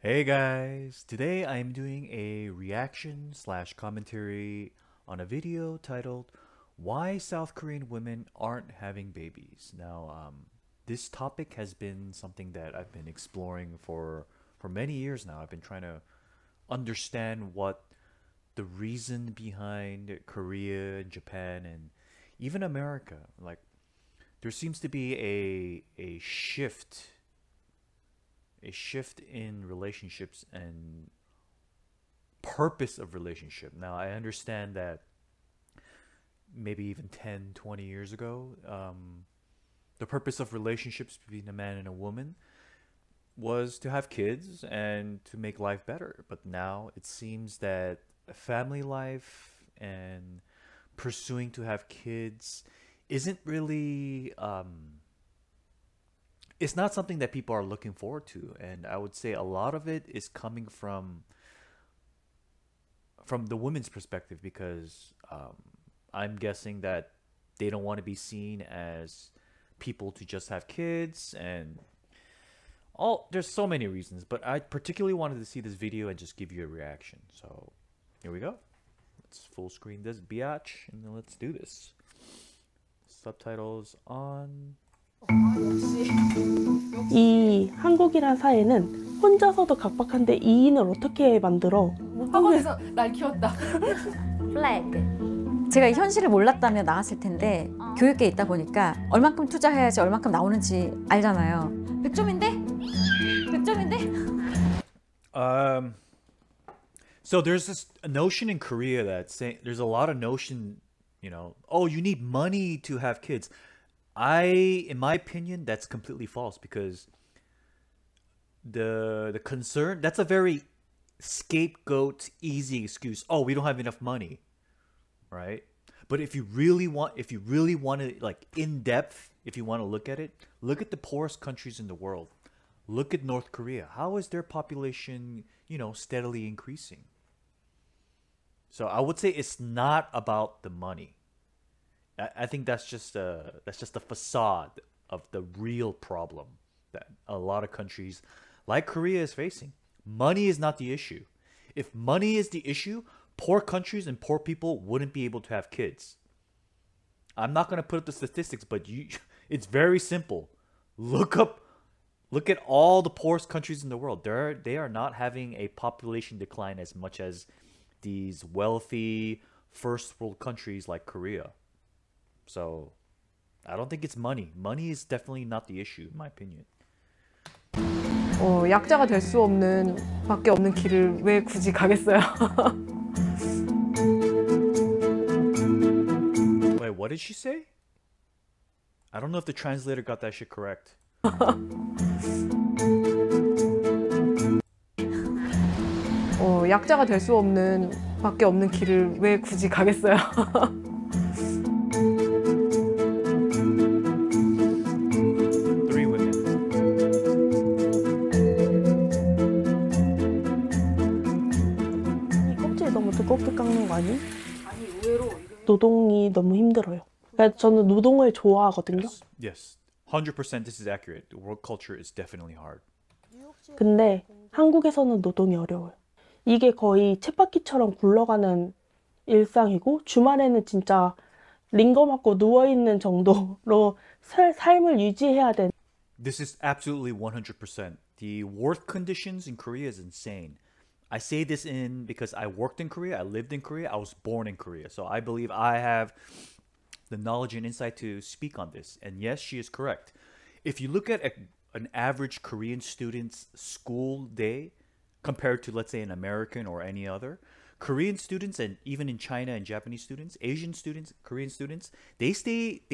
Hey guys, today I'm doing a reaction slash commentary on a video titled Why South Korean Women Aren't Having Babies. This topic has been something that I've been exploring for many years now. I've been trying to understand what the reason behind Korea, Japan, and even America. There seems to be a shift in relationships and purpose of relationship. Now, I understand that maybe even 10, 20 years ago, the purpose of relationships between a man and a woman was to have kids and to make life better. But now it seems that family life and pursuing to have kids isn't really it's not something that people are looking forward to, and I would say a lot of it is coming from the women's perspective because I'm guessing that they don't want to be seen as people to just have kids and all. There's so many reasons, but I particularly wanted to see this video and just give you a reaction. So here we go. Let's full screen this biatch and then let's do this. Subtitles on. 이 한국이란 사회는 혼자서도 각박한데 2인을 어떻게 만들어? 학원에서 날 키웠다. 플래그. 제가 이 현실을 몰랐다면 나갔을 텐데 교육계에 있다 보니까 얼만큼 투자해야지 얼만큼 나오는지 알잖아요. 100점인데? 100점인데? So there's this notion in Korea that saying there's a lot of notion, oh, you need money to have kids. In my opinion, that's completely false because the concern, that's a very scapegoat easy excuse. Oh, we don't have enough money, right? But if you really want to like in depth, if you want to look at it, look at the poorest countries in the world. Look at North Korea. How is their population, steadily increasing? So I would say it's not about the money. I think that's just a facade of the real problem that a lot of countries like Korea is facing. Money is not the issue. If money is the issue, poor countries and poor people wouldn't be able to have kids. I'm not going to put up the statistics, but it's very simple. Look at all the poorest countries in the world. They are not having a population decline as much as these wealthy first world countries like Korea. So I don't think it's money. Money is definitely not the issue, in my opinion. 약자가 될 수 없는 밖에 없는 길을 왜 굳이 가겠어요? Wait, what did she say? I don't know if the translator got that shit correct. 약자가 될 수 없는 밖에 없는 길을 왜 굳이 가겠어요? Three women. 이 껍질 너무 두껍게 깎는 거 아니? 아니 의외로 노동이 너무 힘들어요. 그러니까 저는 노동을 좋아하거든요. Yes. 100% this is accurate. The work culture is definitely hard. 근데 한국에서는 노동이 어려워요. 이게 거의 쳇바퀴처럼 굴러가는 일상이고 주말에는 진짜 링거 맞고 누워있는 정도로 삶을 유지해야 되는. This is absolutely 100%. The work conditions in Korea is insane. I say this because I worked in Korea, I lived in Korea, I was born in Korea. So I believe I have the knowledge and insight to speak on this. And yes, she is correct. If you look at an average Korean student's school day compared to, let's say, an American or any other, Korean students and even in China and Japanese students, Asian students, Korean students, they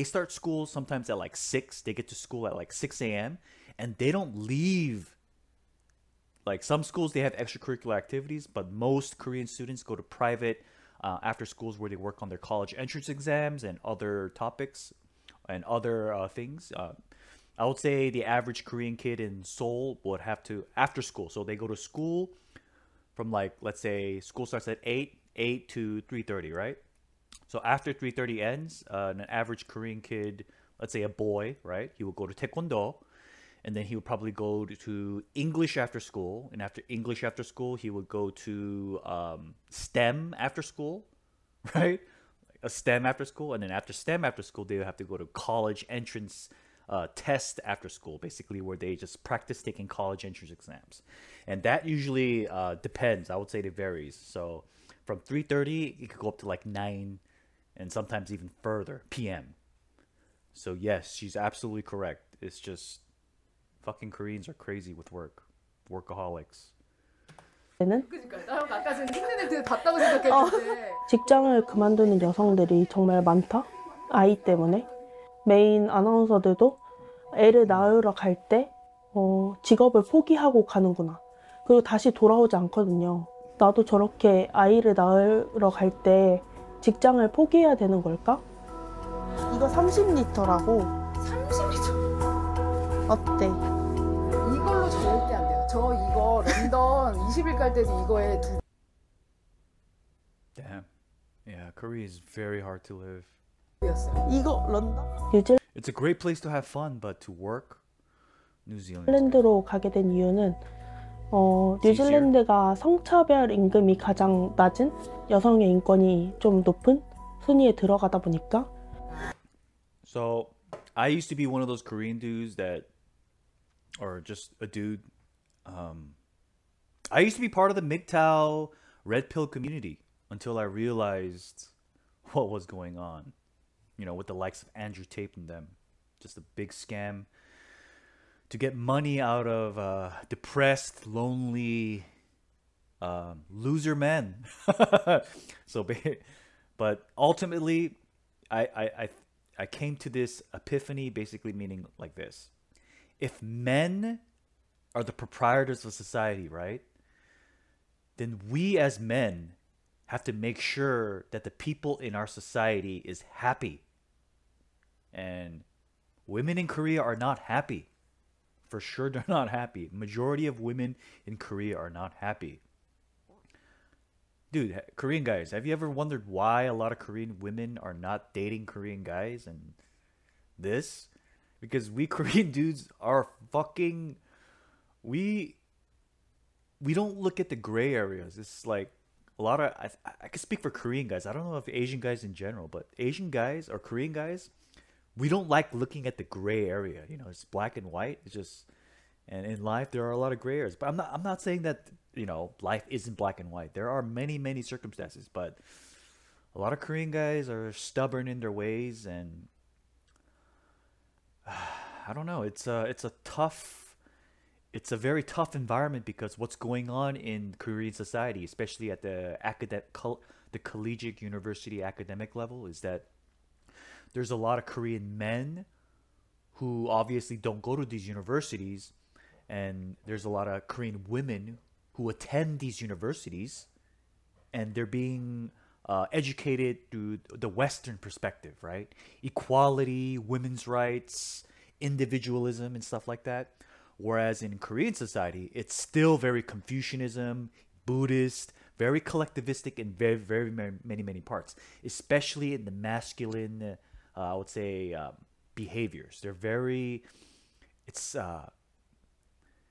start school sometimes at like 6. They get to school at like 6 a.m. and they don't leave. Like some schools, they have extracurricular activities, but most Korean students go to private after schools where they work on their college entrance exams and other topics and other things. I would say the average Korean kid in Seoul would have to, after school, so they go to school from like, let's say school starts at 8 to 3:30, right? So after 3:30 ends, an average Korean kid, let's say a boy, right? He will go to Taekwondo. and then he would probably go to English after school, and after English after school, he would go to STEM after school, right? A STEM after school, and then after STEM after school, they would have to go to college entrance test after school, basically where they just practice taking college entrance exams, and that usually depends. I would say it varies. So from 3:30, it could go up to like 9, and sometimes even further p.m. So yes, she's absolutely correct. It's just fucking Koreans are crazy with work, workaholics. 때는 그러니까 나랑 아까 전에 흉내 냄새 봤다고 생각했는데 직장을 그만두는 여성들이 정말 많다. 아이 때문에. 메인 아나운서들도 애를 낳으러 갈 때 직업을 포기하고 가는구나. 그리고 다시 돌아오지 않거든요. 나도 저렇게 아이를 낳으러 갈 때 직장을 포기해야 되는 걸까? 이거 30리터라고. 30리터 어때? 이걸로 절대 안 돼요. 저 이거 런던 20일 갈 때도 이거에 Damn. Yeah, Korea is very hard to live. 두였어요. 이거 런던? It's a great place to have fun, but to work, New Zealand. 뉴질랜드로 가게 된 이유는 뉴질랜드가 성차별 임금이 가장 낮은 여성의 인권이 좀 높은 순위에 들어가다 보니까. So I used to be one of those Korean dudes that, or just a dude. I used to be part of the MGTOW red pill community until I realized what was going on. You know, with the likes of Andrew Tate and them, just a big scam to get money out of depressed, lonely, loser men. So, but ultimately, I came to this epiphany, basically meaning like this: if men are the proprietors of society, right? Then we as men have to make sure that the people in our society is happy. And women in Korea are not happy. For sure, they're not happy. Majority of women in Korea are not happy. Dude, Korean guys, have you ever wondered why a lot of Korean women are not dating Korean guys and this? Because we Korean dudes are fucking... We don't look at the gray areas. It's like a lot of... I can speak for Korean guys. I don't know if Asian guys in general, but Asian guys or Korean guys, we don't like looking at the gray area. You know, it's black and white. It's just... And in life, there are a lot of gray areas. But I'm not saying that, you know, life isn't black and white. There are many, many circumstances. But a lot of Korean guys are stubborn in their ways. And I don't know. It's a very tough environment because what's going on in Korean society, especially at the collegiate university academic level, is that there's a lot of Korean men who obviously don't go to these universities, and there's a lot of Korean women who attend these universities, and they're being educated through the Western perspective, right? Equality, women's rights, individualism, and stuff like that. Whereas in Korean society, it's still very Confucianism, Buddhist, very collectivistic in very, very many parts, especially in the masculine, I would say, behaviors. They're very,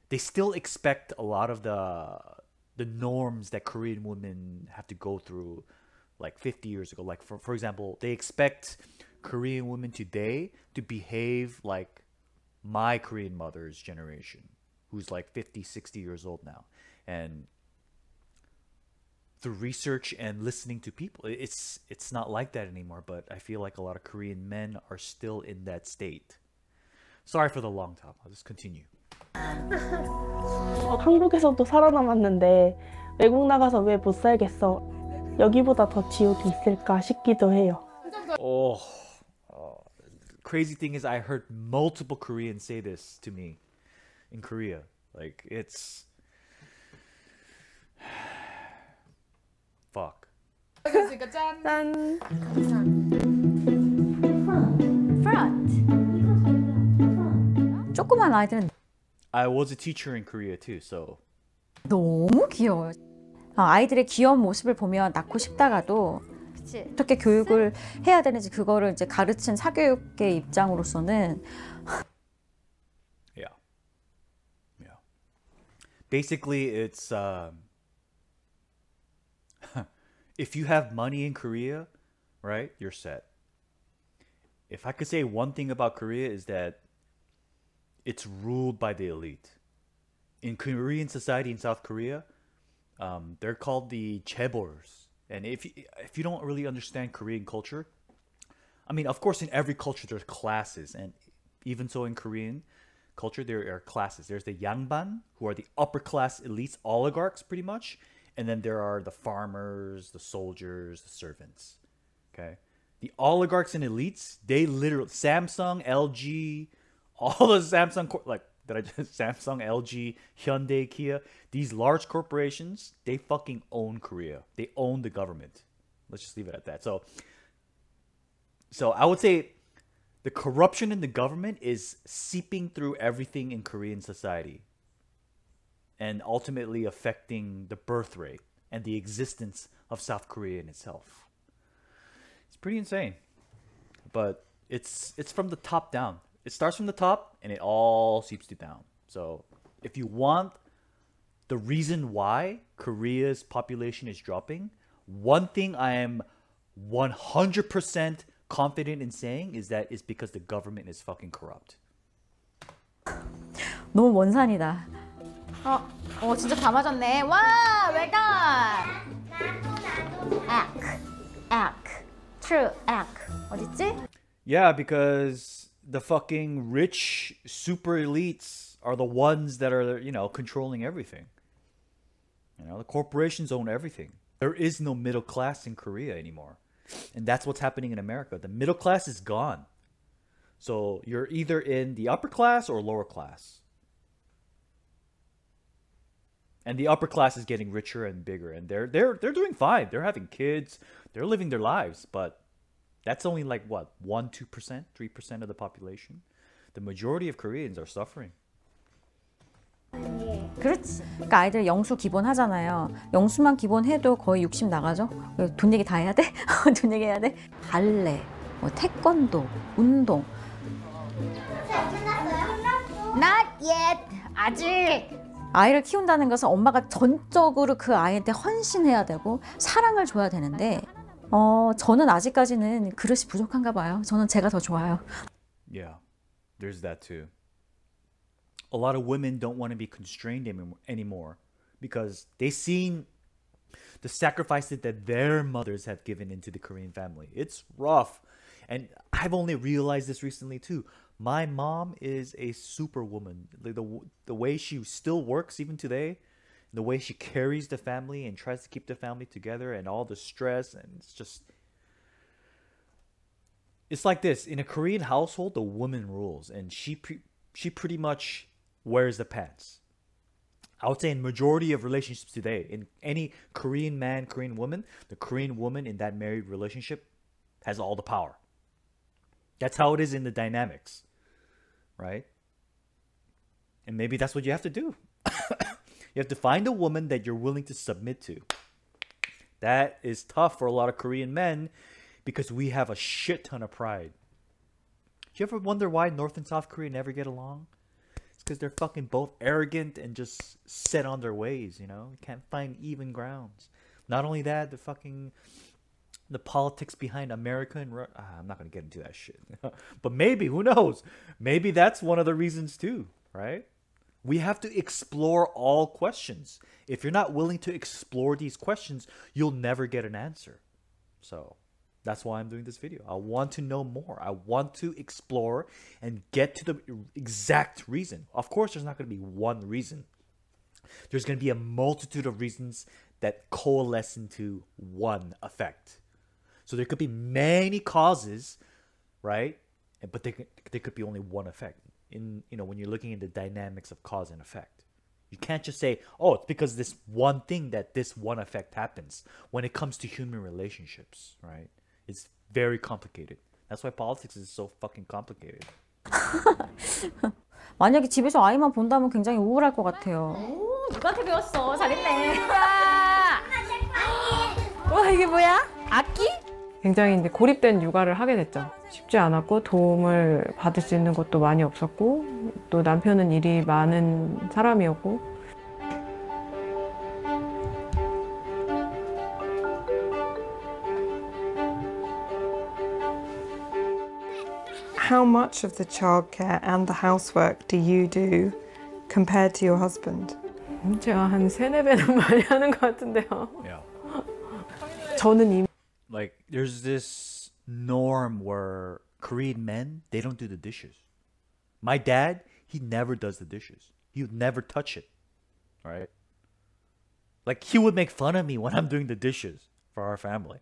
they still expect a lot of the norms that Korean women have to go through like 50 years ago. Like, for example, they expect Korean women today to behave like my Korean mother's generation, who's like 50, 60 years old now. And through research and listening to people, it's not like that anymore. But I feel like a lot of Korean men are still in that state. Sorry for the long talk. I'll just continue. 한국에서도 살아남았는데 외국 나가서 왜 못 살겠어? 여기보다 더 지옥이 있을까 싶기도 해요. Crazy thing is, I heard multiple Koreans say this to me in Korea. Like, it's fuck. 그러니까 짠. 짠. Front. 조그만 아이들은 I was a teacher in Korea too, so 너무 귀여워요. 아이들의 귀여운 모습을 보면 낳고 싶다가도 어떻게 교육을 해야 되는지 그거를 이제 가르친 사교육계 입장으로서는 yeah. basically it's if you have money in Korea, right, you're set. If I could say one thing about Korea is that it's ruled by the elite. In Korean society in South Korea, they're called the chaebols. And if you don't really understand Korean culture, I mean, of course, in every culture there's classes, and even so in Korean culture there are classes. There's the yangban, who are the upper class elites, oligarchs, pretty much, and then there are the farmers, the soldiers, the servants. Okay, the oligarchs and elites, they literally Samsung, LG, all the Samsung, LG, Hyundai, Kia, these large corporations, they fucking own Korea. They own the government. Let's just leave it at that. So I would say the corruption in the government is seeping through everything in Korean society and ultimately affecting the birth rate and the existence of South Korea in itself. It's pretty insane. But it's from the top down. It starts from the top and it all seeps down. So if you want the reason why Korea's population is dropping, one thing I am 100% confident in saying is that it's because the government is fucking corrupt. 너무 원산이다. 진짜 다 맞았네. 와, 외관. True, 어딨지? Yeah, because the fucking rich super elites are the ones that are, controlling everything. The corporations own everything. There is no middle class in Korea anymore. And that's what's happening in America. The middle class is gone. So you're either in the upper class or lower class. And the upper class is getting richer and bigger, and they're doing fine. They're having kids, they're living their lives, but that's only like what, 1%, 2%, 3% of the population. The majority of Koreans are suffering. 그렇지. 그러니까 아이들 영수 기본 하잖아요. 영수만 기본 해도 거의 60 나가죠. 돈 얘기 다 해야 돼? 돈 얘기 해야 돼? 발레, 태권도, 운동. Not yet. 아직. 아이를 키운다는 것은 엄마가 전적으로 그 아이한테 헌신해야 되고 사랑을 줘야 되는데 저는 아직까지는 그릇이 부족한가 봐요. 저는 제가 더 좋아요. Yeah, there's that too. A lot of women don't want to be constrained anymore because they've seen the sacrifices that their mothers have given into the Korean family. It's rough. And I've only realized this recently too. My mom is a superwoman. The way she still works even today, the way she carries the family and tries to keep the family together and all the stress, and it's like this. In a Korean household, the woman rules, and she pretty much wears the pants. I would say in majority of relationships today, in any Korean man, Korean woman, the Korean woman in that married relationship has all the power. That's how it is in the dynamics, right? And maybe that's what you have to do. You have to find a woman that you're willing to submit to. That is tough for a lot of Korean men because we have a shit ton of pride. Do you ever wonder why North and South Korea never get along? It's because they're fucking both arrogant and just set on their ways, You can't find even grounds. Not only that, the politics behind America and I'm not going to get into that shit. But maybe, who knows? Maybe that's one of the reasons too, right? We have to explore all questions. If you're not willing to explore these questions, you'll never get an answer. So that's why I'm doing this video. I want to know more. I want to explore and get to the exact reason. Of course, there's not going to be one reason. There's going to be a multitude of reasons that coalesce into one effect. So there could be many causes, right? But there could be only one effect. When you're looking at the dynamics of cause and effect, you can't just say, "Oh, it's because this one thing that this one effect happens." When it comes to human relationships, right? It's very complicated. That's why politics is so fucking complicated. 만약에 집에서 아이만 본다면 굉장히 우울할 것 같아요. 오, 누구한테 배웠어? 잘했네. 와, 이게 뭐야? 악기? 굉장히 이제 고립된 육아를 하게 됐죠. 쉽지 않았고 도움을 받을 수 있는 것도 많이 없었고 또 남편은 일이 많은 사람이었고 How much of the childcare and the housework do you do compared to your husband? 제가 한 3-4배는 많이 하는 것 같은데요. Yeah. 저는 이미 Like there's this norm where Korean men, they don't do the dishes. My dad, he never does the dishes. He would never touch it. Right? Like he would make fun of me when I'm doing the dishes for our family.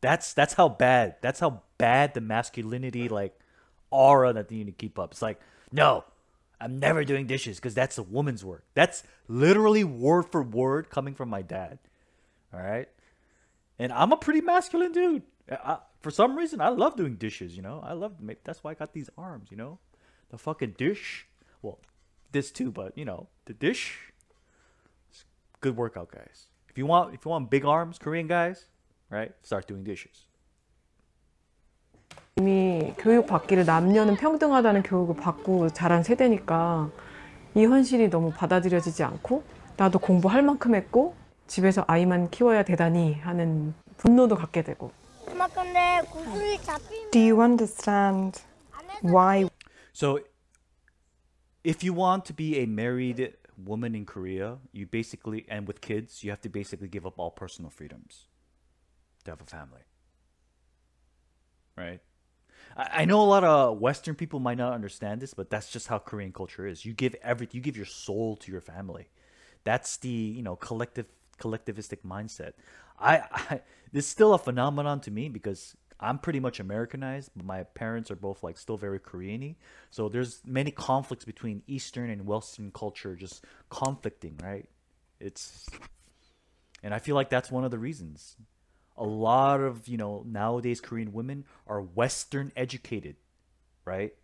That's how bad the masculinity like aura that you need to keep up. It's like, no, I'm never doing dishes because that's a woman's work. That's literally word for word coming from my dad. All right? And I'm a pretty masculine dude. For some reason, I love doing dishes, you know? That's why I got these arms, you know? The fucking dish. Well, this too, but, you know, the dish. It's good workout, guys. If you want big arms, Korean guys, right? Start doing dishes. 이미 교육 받기를 남녀는 평등하다는 교육을 받고 자란 세대니까 이 현실이 너무 받아들여지지 않고 나도 공부할 만큼 했고 집에서 아이만 키워야 되다니 하는 분노도 갖게 되고. 엄마 근데 구슬이 잡히면 Do you understand why So, if you want to be a married woman in Korea, you basically, and with kids, you have to basically give up all personal freedoms to have a family. Right? I know a lot of Western people might not understand this, but that's just how Korean culture is. You give your soul to your family. That's the, you know, collectivistic mindset. This is still a phenomenon to me because I'm pretty much Americanized, but my parents are both like still very Korean-y. So there's many conflicts between Eastern and Western culture just conflicting, right? And I feel like that's one of the reasons. A lot of, you know, nowadays Korean women are Western educated, right?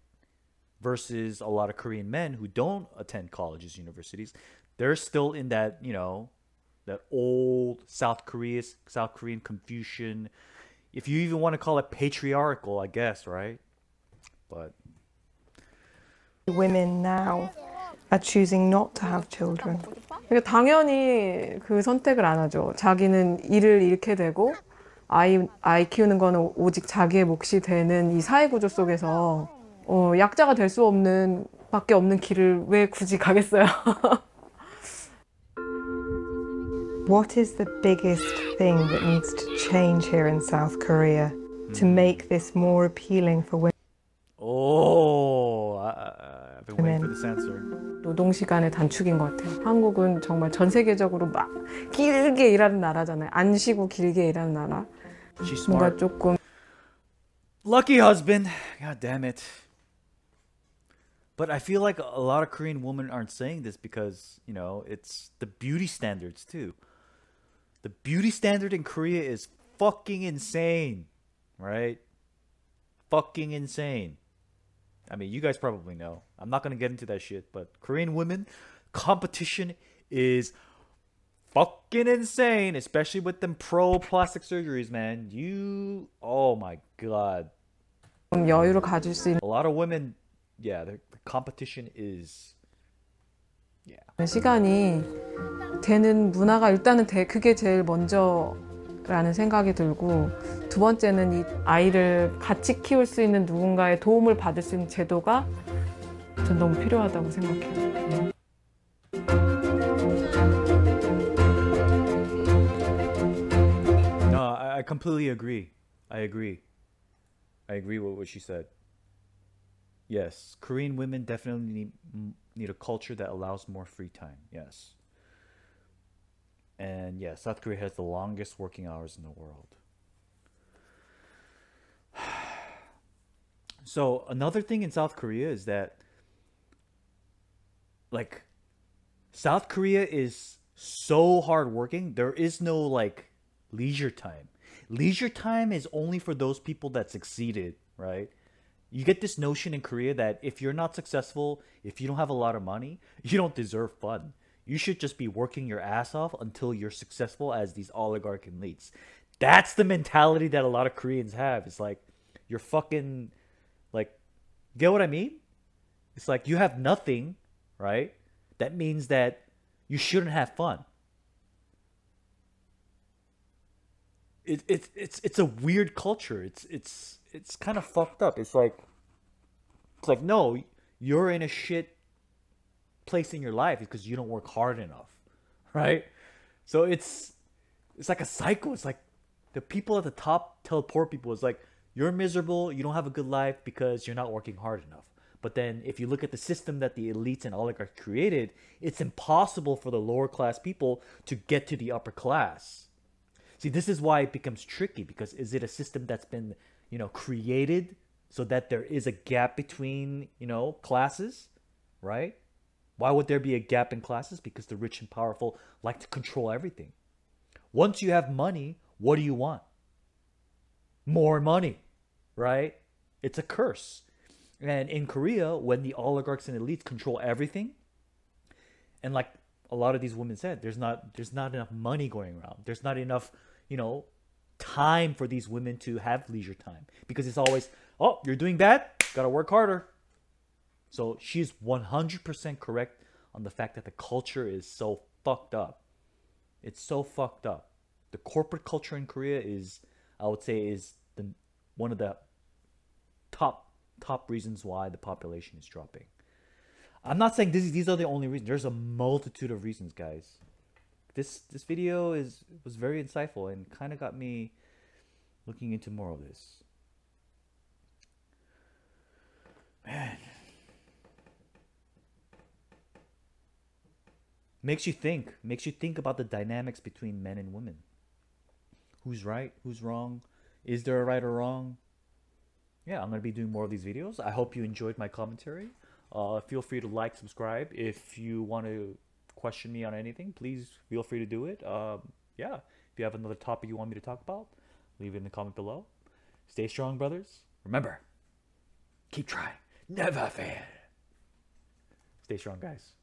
Versus a lot of Korean men who don't attend colleges, universities. They're still in that, you know, that old South Korean Confucian, if you even want to call it patriarchal, I guess, right? But women now are choosing not to have children? 그러니까 당연히 그 선택을 안 하죠. 자기는 일을 잃게 되고 아이 키우는 거는 오직 자기의 몫이 되는 이 사회 구조 속에서 약자가 될 수 없는 밖에 없는 길을 왜 굳이 가겠어요? What is the biggest thing that needs to change here in South Korea to make this more appealing for women? oh, I've been waiting for this answer. 노동 시간의 단축인 것 같아요. 한국은 정말 전 세계적으로 막 길게 일하는 나라잖아요. 안 쉬고 길게 일하는 나라. She's 뭔가 smart. 조금 Lucky husband. God damn it. But I feel like a lot of Korean women aren't saying this because, you know, it's the beauty standards too. The beauty standard in Korea is fucking insane, right? Fucking insane. I mean, you guys probably know. I'm not going to get into that shit, but Korean women, competition is fucking insane, especially with them pro plastic surgeries, man. Oh my god. 여유를 가질 수 있는 A lot of women, yeah, the competition is, yeah. 시간이 되는 문화가 일단은 그게 제일 먼저라는 생각이 들고 두 번째는 이 아이를 같이 키울 수 있는 누군가의 도움을 받을 수 있는 제도가 전 너무 필요하다고 생각해요. No, I completely agree. I agree with what she said. Yes, Korean women definitely need a culture that allows more free time. Yes. And yeah, South Korea has the longest working hours in the world. So another thing in South Korea is that, like, South Korea is so hardworking. There is no like leisure time. Leisure time is only for those people that succeeded, right? You get this notion in Korea that if you're not successful, if you don't have a lot of money, you don't deserve fun. You should just be working your ass off until you're successful as these oligarch elites. That's the mentality that a lot of Koreans have. It's like, you're fucking, like, get what I mean? It's like you have nothing, right? That means that you shouldn't have fun. It's a weird culture. It's kind of fucked up. It's like, It's like, no, you're in a shit place in your life because you don't work hard enough, right? So it's like a cycle. It's like the people at the top tell poor people, it's like, you're miserable, you don't have a good life because you're not working hard enough. But then if you look at the system that the elites and oligarchs created, it's impossible for the lower class people to get to the upper class. See, this is why it becomes tricky, because is it a system that's been, created so that there is a gap between, classes, right? Why would there be a gap in classes? Because the rich and powerful like to control everything. Once you have money, what do you want? More money, right? It's a curse. And in Korea, when the oligarchs and elites control everything, and like a lot of these women said, there's not enough money going around. There's not enough, time for these women to have leisure time, because it's always, oh, you're doing bad, gotta work harder. So she's 100% correct on the fact that the culture is so fucked up. It's so fucked up. The corporate culture in Korea is, I would say, is one of the top reasons why the population is dropping. I'm not saying these are the only reasons. There's a multitude of reasons, guys. This video was very insightful and kind of got me looking into more of this. Man. Makes you think about the dynamics between men and women. Who's right? Who's wrong? Is there a right or wrong? Yeah, I'm going to be doing more of these videos. I hope you enjoyed my commentary. Feel free to like, subscribe. If you want to question me on anything, please feel free to do it. Yeah, if you have another topic you want me to talk about, leave it in the comment below. Stay strong, brothers. Remember, keep trying. Never fail. Stay strong, guys.